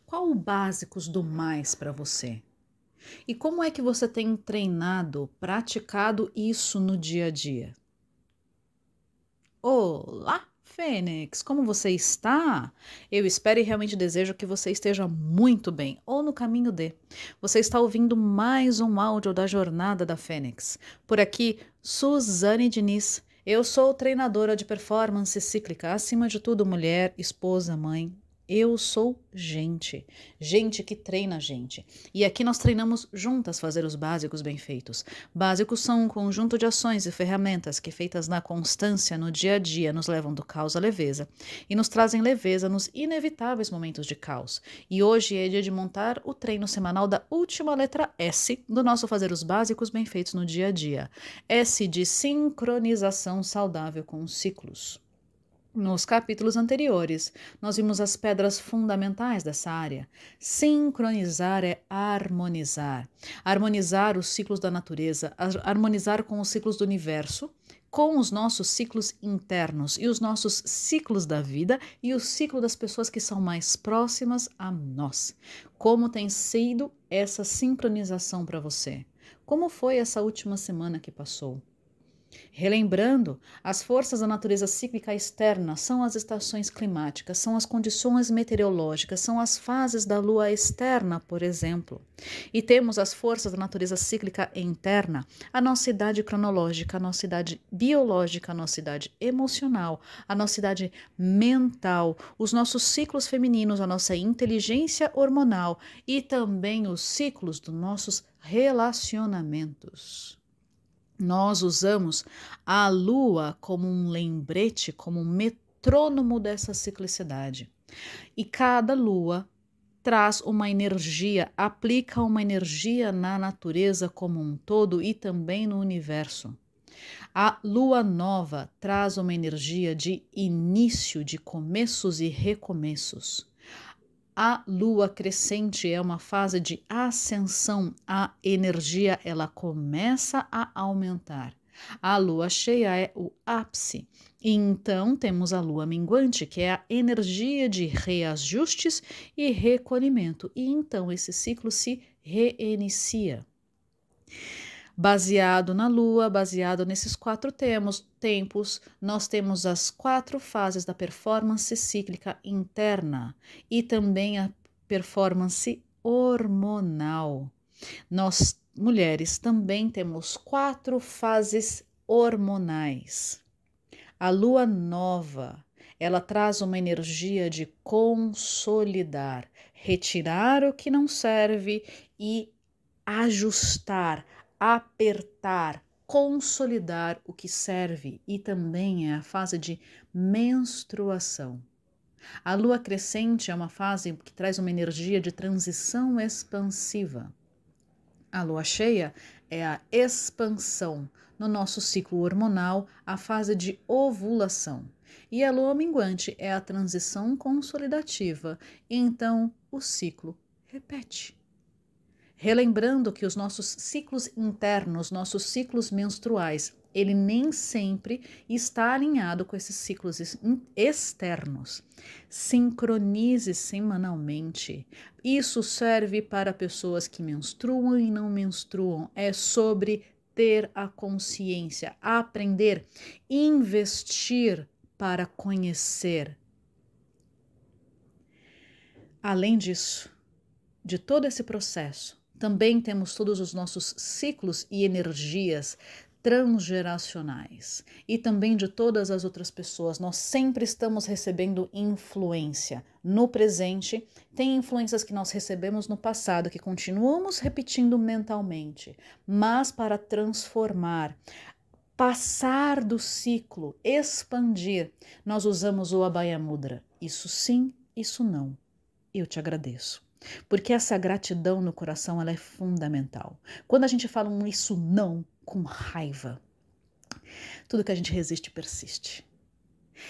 Qual o básicos do mais para você? E como é que você tem treinado, praticado isso no dia a dia? Olá, Fênix, como você está? Eu espero e realmente desejo que você esteja muito bem, ou no caminho de. Você está ouvindo mais um áudio da Jornada da Fênix. Por aqui, Suzane Diniz. Eu sou treinadora de performance cíclica, acima de tudo, mulher, esposa, mãe. Eu sou gente, gente que treina gente. E aqui nós treinamos juntas fazer os básicos bem feitos. Básicos são um conjunto de ações e ferramentas que, feitas na constância, no dia a dia, nos levam do caos à leveza e nos trazem leveza nos inevitáveis momentos de caos. E hoje é dia de montar o treino semanal da última letra S do nosso fazer os básicos bem feitos no dia a dia. S de sincronização saudável com os ciclos. Nos capítulos anteriores, nós vimos as pedras fundamentais dessa área. Sincronizar é harmonizar. Harmonizar os ciclos da natureza, harmonizar com os ciclos do universo, com os nossos ciclos internos e os nossos ciclos da vida e o ciclo das pessoas que são mais próximas a nós. Como tem sido essa sincronização para você? Como foi essa última semana que passou? Relembrando, as forças da natureza cíclica externa são as estações climáticas, são as condições meteorológicas, são as fases da lua externa, por exemplo. E temos as forças da natureza cíclica interna, a nossa idade cronológica, a nossa idade biológica, a nossa idade emocional, a nossa idade mental, os nossos ciclos femininos, a nossa inteligência hormonal e também os ciclos dos nossos relacionamentos. Nós usamos a lua como um lembrete, como um metrônomo dessa ciclicidade. E cada lua traz uma energia, aplica uma energia na natureza como um todo e também no universo. A lua nova traz uma energia de início, de começos e recomeços. A lua crescente é uma fase de ascensão, a energia ela começa a aumentar. A lua cheia é o ápice. E então temos a lua minguante, que é a energia de reajustes e recolhimento. E então esse ciclo se reinicia. Baseado na Lua, baseado nesses quatro tempos, nós temos as quatro fases da performance cíclica interna e também a performance hormonal. Nós, mulheres, também temos quatro fases hormonais. A Lua nova, ela traz uma energia de consolidar, retirar o que não serve e ajustar, apertar, consolidar o que serve e também é a fase de menstruação. A lua crescente é uma fase que traz uma energia de transição expansiva. A lua cheia é a expansão. No nosso ciclo hormonal, a fase de ovulação. E a lua minguante é a transição consolidativa. E então o ciclo repete. Relembrando que os nossos ciclos internos, nossos ciclos menstruais, ele nem sempre está alinhado com esses ciclos externos. Sincronize semanalmente. Isso serve para pessoas que menstruam e não menstruam. É sobre ter a consciência, aprender, investir para conhecer. Além disso, de todo esse processo, também temos todos os nossos ciclos e energias transgeracionais e também de todas as outras pessoas. Nós sempre estamos recebendo influência. No presente, tem influências que nós recebemos no passado, que continuamos repetindo mentalmente, mas para transformar, passar do ciclo, expandir, nós usamos o Abhaya Mudra. Isso sim, isso não. Eu te agradeço. Porque essa gratidão no coração ela é fundamental. Quando a gente fala um isso não com raiva, tudo que a gente resiste persiste.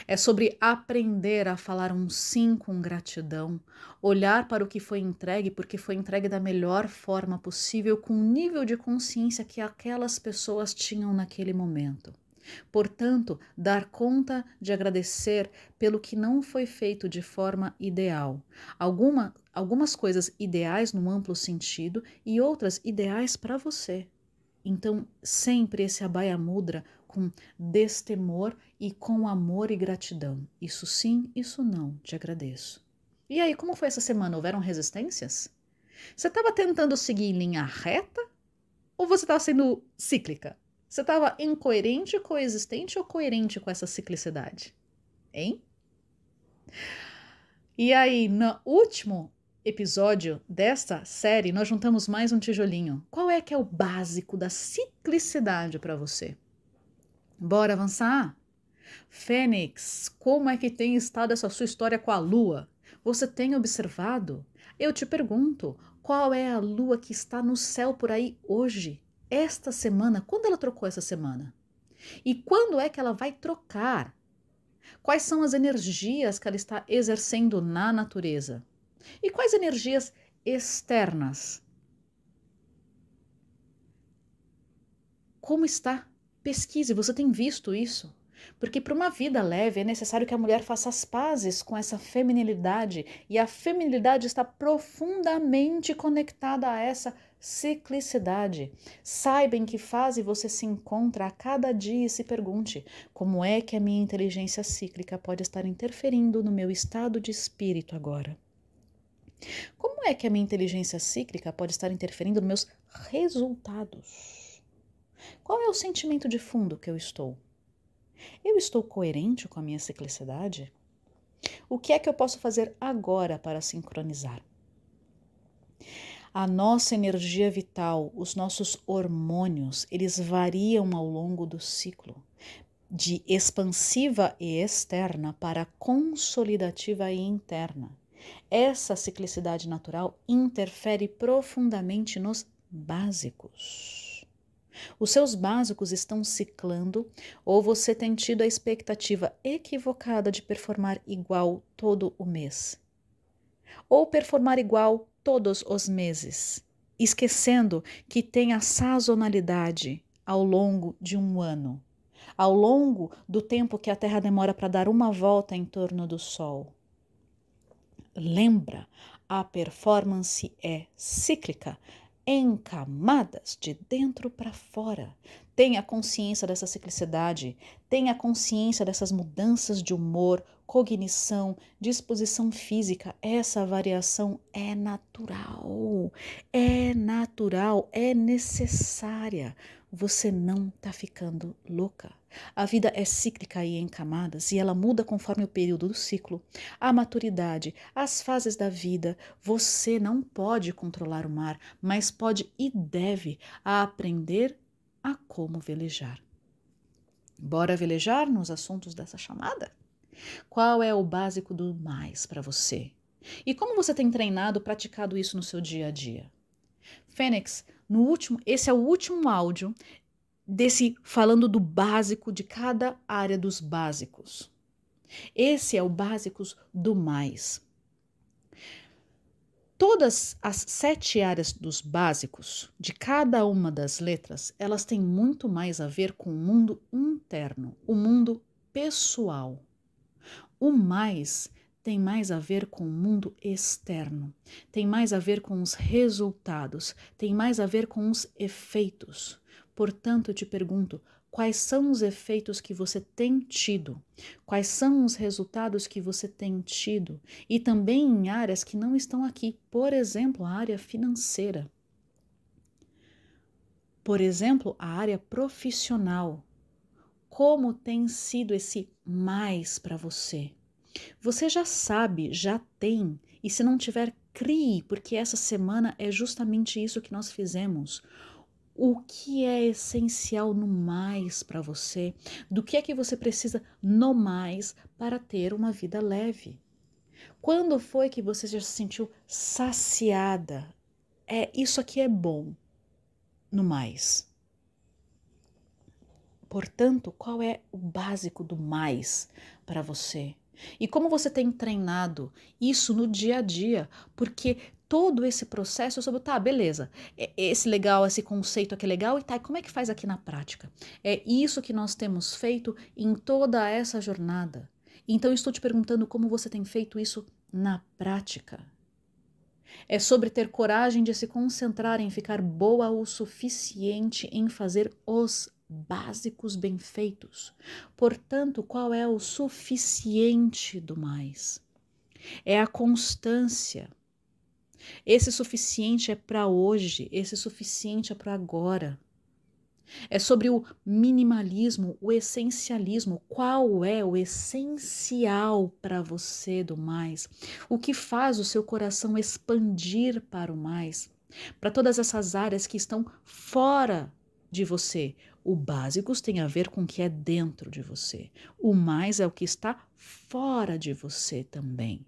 É sobre aprender a falar um sim com gratidão, olhar para o que foi entregue, porque foi entregue da melhor forma possível, com o nível de consciência que aquelas pessoas tinham naquele momento. Portanto, dar conta de agradecer pelo que não foi feito de forma ideal. Algumas coisas ideais num amplo sentido e outras ideais para você. Então, sempre esse Abhaya Mudra com destemor e com amor e gratidão. Isso sim, isso não, te agradeço. E aí, como foi essa semana? Houveram resistências? Você estava tentando seguir em linha reta ou você estava sendo cíclica? Você estava incoerente, coexistente ou coerente com essa ciclicidade? Hein? E aí, no último episódio desta série, nós juntamos mais um tijolinho. Qual é que é o básico da ciclicidade para você? Bora avançar? Fênix, como é que tem estado essa sua história com a Lua? Você tem observado? Eu te pergunto, qual é a Lua que está no céu por aí hoje? Esta semana, quando ela trocou essa semana? E quando é que ela vai trocar? Quais são as energias que ela está exercendo na natureza? E quais energias externas? Como está? Pesquise, você tem visto isso? Porque para uma vida leve é necessário que a mulher faça as pazes com essa feminilidade, e a feminilidade está profundamente conectada a essa ciclicidade. Saiba em que fase você se encontra a cada dia e se pergunte: como é que a minha inteligência cíclica pode estar interferindo no meu estado de espírito agora? Como é que a minha inteligência cíclica pode estar interferindo nos meus resultados? Qual é o sentimento de fundo que eu estou? Eu estou coerente com a minha ciclicidade? O que é que eu posso fazer agora para sincronizar? A nossa energia vital, os nossos hormônios, eles variam ao longo do ciclo, de expansiva e externa para consolidativa e interna. Essa ciclicidade natural interfere profundamente nos básicos. Os seus básicos estão ciclando ou você tem tido a expectativa equivocada de performar igual todo o mês? Ou performar igual todos os meses, esquecendo que tem a sazonalidade ao longo de um ano, ao longo do tempo que a Terra demora para dar uma volta em torno do Sol. Lembra, a performance é cíclica, em camadas, de dentro para fora. Tenha consciência dessa ciclicidade, tenha consciência dessas mudanças de humor, cognição, disposição física. Essa variação é natural, é necessária. Você não está ficando louca. A vida é cíclica e em camadas e ela muda conforme o período do ciclo, a maturidade, as fases da vida. Você não pode controlar o mar, mas pode e deve aprender a como velejar. Bora velejar nos assuntos dessa chamada? Qual é o básico do mais para você? E como você tem treinado, praticado isso no seu dia a dia? Fênix, esse é o último áudio desse falando do básico de cada área dos básicos. Esse é o básicos do mais. Todas as 7 áreas dos básicos de cada uma das letras, elas têm muito mais a ver com o mundo interno, o mundo pessoal. O mais tem mais a ver com o mundo externo, tem mais a ver com os resultados, tem mais a ver com os efeitos. Portanto, eu te pergunto, quais são os efeitos que você tem tido? Quais são os resultados que você tem tido? E também em áreas que não estão aqui, por exemplo, a área financeira. Por exemplo, a área profissional. Como tem sido esse mais para você? Você já sabe, já tem, e se não tiver, crie, porque essa semana é justamente isso que nós fizemos. O que é essencial no mais para você? Do que é que você precisa no mais para ter uma vida leve? Quando foi que você já se sentiu saciada? Isso aqui é bom no mais. Portanto, qual é o básico do mais para você? E como você tem treinado isso no dia a dia? Porque todo esse processo sobre, tá, beleza, esse legal, esse conceito aqui é legal, e tá, e como é que faz aqui na prática? É isso que nós temos feito em toda essa jornada. Então, eu estou te perguntando como você tem feito isso na prática. É sobre ter coragem de se concentrar em ficar boa o suficiente em fazer os básicos bem feitos. Portanto, qual é o suficiente do mais? É a constância. Esse suficiente é para hoje, esse suficiente é para agora. É sobre o minimalismo, o essencialismo. Qual é o essencial para você do mais? O que faz o seu coração expandir para o mais? Para todas essas áreas que estão fora de você. O básicos tem a ver com o que é dentro de você. O mais é o que está fora de você também.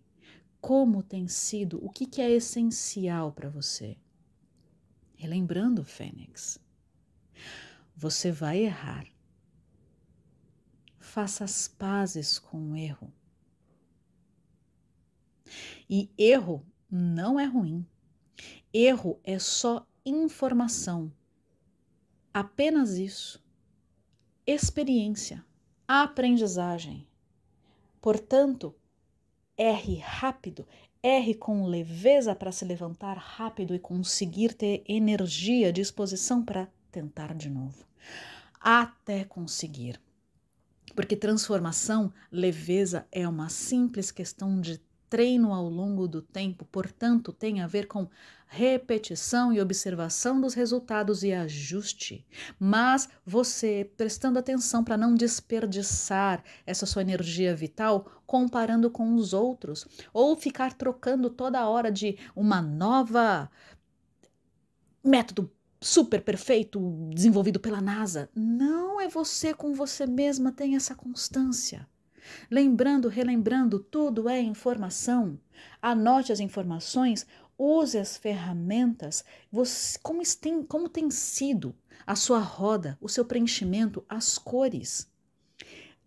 Como tem sido? O que é essencial para você? Relembrando, Fênix, você vai errar. Faça as pazes com o erro. E erro não é ruim. Erro é só informação. Apenas isso. Experiência, aprendizagem. Portanto, erre rápido, erre com leveza para se levantar rápido e conseguir ter energia, disposição para tentar de novo. Até conseguir. Porque transformação, leveza é uma simples questão de treino ao longo do tempo, portanto, tem a ver com repetição e observação dos resultados e ajuste. Mas você prestando atenção para não desperdiçar essa sua energia vital comparando com os outros, ou ficar trocando toda hora de uma nova método super perfeito desenvolvido pela NASA. Não é você com você mesma, tem essa constância. Lembrando, relembrando, tudo é informação. Anote as informações, use as ferramentas. Como tem sido a sua roda, o seu preenchimento, as cores.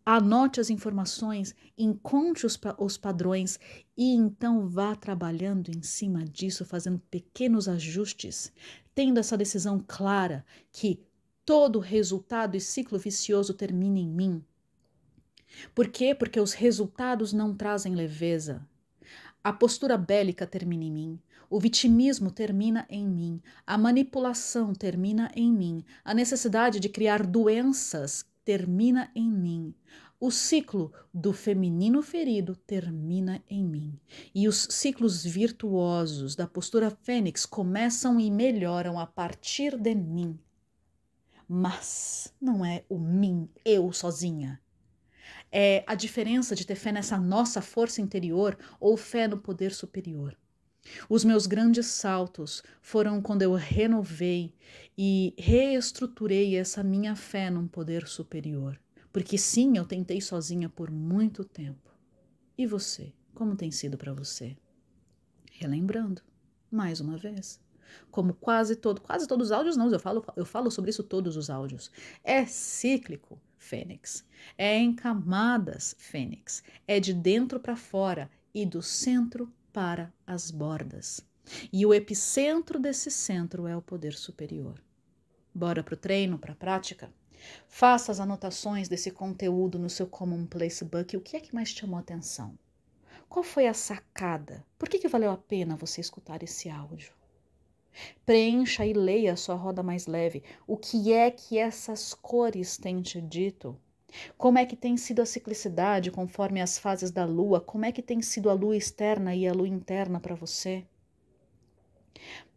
Anote as informações, encontre os padrões e então vá trabalhando em cima disso, fazendo pequenos ajustes, tendo essa decisão clara que todo resultado e ciclo vicioso termina em mim. Por quê? Porque os resultados não trazem leveza. A postura bélica termina em mim. O vitimismo termina em mim. A manipulação termina em mim. A necessidade de criar doenças termina em mim. O ciclo do feminino ferido termina em mim. E os ciclos virtuosos da postura fênix começam e melhoram a partir de mim. Mas não é o mim, eu sozinha. É a diferença de ter fé nessa nossa força interior ou fé no poder superior. Os meus grandes saltos foram quando eu renovei e reestruturei essa minha fé num poder superior. Porque sim, eu tentei sozinha por muito tempo. E você? Como tem sido para você? Relembrando, mais uma vez. Como quase todos os áudios, não, eu falo sobre isso todos os áudios. É cíclico, Fênix. É em camadas, Fênix. É de dentro para fora e do centro para as bordas. E o epicentro desse centro é o poder superior. Bora pro treino, pra prática? Faça as anotações desse conteúdo no seu Commonplace Book. O que é que mais chamou a atenção? Qual foi a sacada? Por que valeu a pena você escutar esse áudio? Preencha e leia a sua roda mais leve. O que é que essas cores têm te dito? Como é que tem sido a ciclicidade conforme as fases da lua? Como é que tem sido a lua externa e a lua interna para você?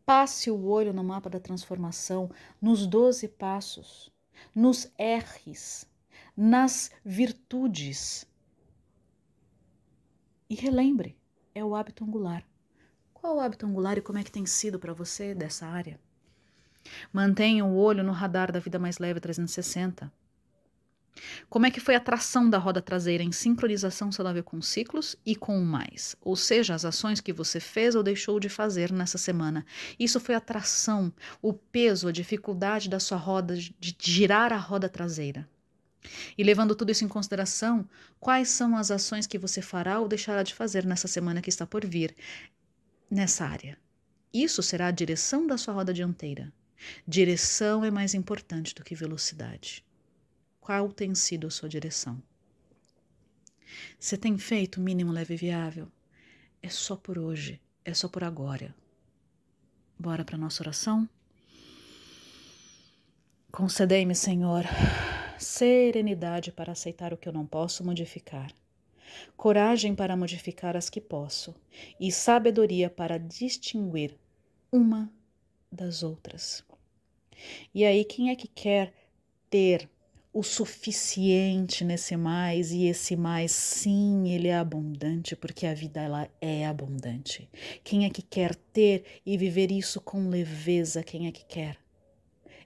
Passe o olho no mapa da transformação, nos 12 passos, nos R's, nas virtudes. E relembre, é o hábito angular. Qual o hábito angular e como é que tem sido para você dessa área? Mantenha o olho no radar da Vida Mais Leve 360. Como é que foi a tração da roda traseira em sincronização saudável com ciclos e com o mais? Ou seja, as ações que você fez ou deixou de fazer nessa semana. Isso foi a tração, o peso, a dificuldade da sua roda de girar a roda traseira. E levando tudo isso em consideração, quais são as ações que você fará ou deixará de fazer nessa semana que está por vir nessa área? Isso será a direção da sua roda dianteira. Direção é mais importante do que velocidade. Qual tem sido a sua direção? Você tem feito o mínimo leve e viável? É só por hoje, é só por agora. Bora para nossa oração? Concedei-me, Senhor, serenidade para aceitar o que eu não posso modificar, coragem para modificar as que posso e sabedoria para distinguir uma das outras. E aí, quem é que quer ter o suficiente nesse mais, e esse mais, sim, ele é abundante, porque a vida ela é abundante. Quem é que quer ter e viver isso com leveza? Quem é que quer?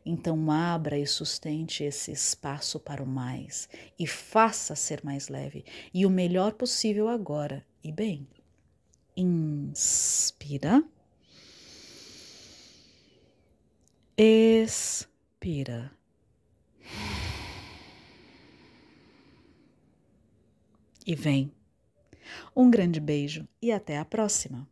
Então abra e sustente esse espaço para o mais e faça ser mais leve e o melhor possível agora. E bem, inspira, expira. E vem. Um grande beijo e até a próxima!